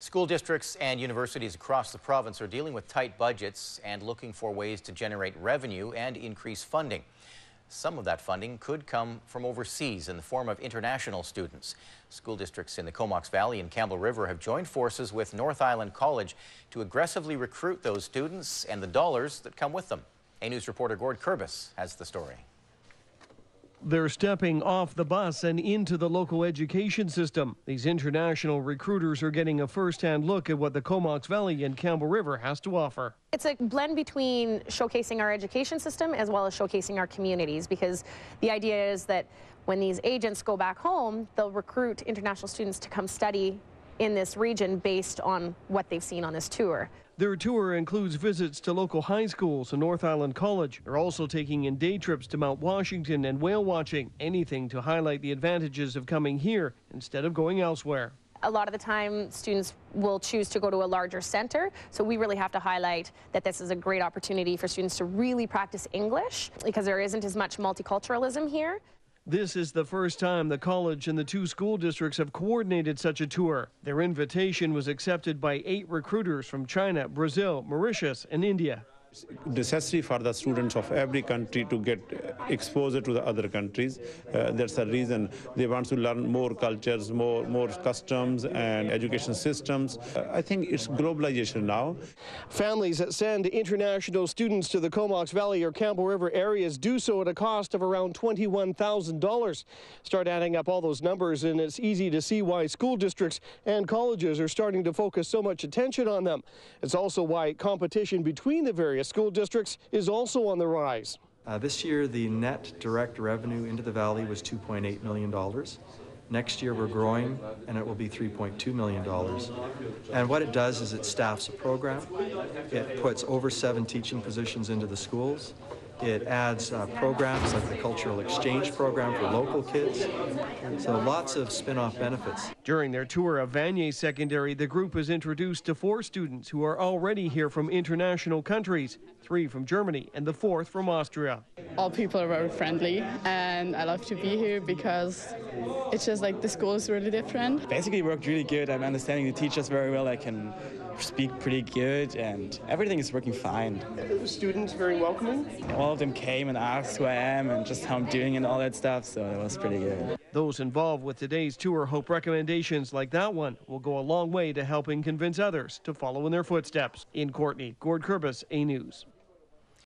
School districts and universities across the province are dealing with tight budgets and looking for ways to generate revenue and increase funding. Some of that funding could come from overseas in the form of international students. School districts in the Comox Valley and Campbell River have joined forces with North Island College to aggressively recruit those students and the dollars that come with them. A-News reporter Gord Kurbis has the story. They're stepping off the bus and into the local education system. These international recruiters are getting a first-hand look at what the Comox Valley and Campbell River has to offer. It's a blend between showcasing our education system as well as showcasing our communities, because the idea is that when these agents go back home, they'll recruit international students to come study in this region based on what they've seen on this tour. Their tour includes visits to local high schools and North Island College. They're also taking in day trips to Mount Washington and whale watching, anything to highlight the advantages of coming here instead of going elsewhere. A lot of the time, students will choose to go to a larger center, so we really have to highlight that this is a great opportunity for students to really practice English, because there isn't as much multiculturalism here. This is the first time the college and the two school districts have coordinated such a tour. Their invitation was accepted by 8 recruiters from China, Brazil, Mauritius, and India. It's necessary for the students of every country to get exposure to the other countries. That's the reason they want to learn more cultures, more customs and education systems. I think it's globalization now. Families that send international students to the Comox Valley or Campbell River areas do so at a cost of around $21,000. Start adding up all those numbers and it's easy to see why school districts and colleges are starting to focus so much attention on them. It's also why competition between the various school districts is also on the rise. This year, the net direct revenue into the valley was $2.8 million. Next year, we're growing, and it will be $3.2 million. And what it does is it staffs a program. It puts over 7 teaching positions into the schools. It adds programs like the cultural exchange program for local kids. So lots of spin-off benefits. During their tour of Vanier Secondary, the group is introduced to 4 students who are already here from international countries, 3 from Germany and the 4th from Austria. All people are very friendly, and I love to be here because it's just like the school is really different. Basically, it worked really good. I'm understanding the teachers very well. I can speak pretty good, and everything is working fine. The students very welcoming? All of them came and asked who I am and just how I'm doing and all that stuff, so it was pretty good. Those involved with today's tour hope recommendations like that one will go a long way to helping convince others to follow in their footsteps. In Courtenay, Gord Kurbis, A-News.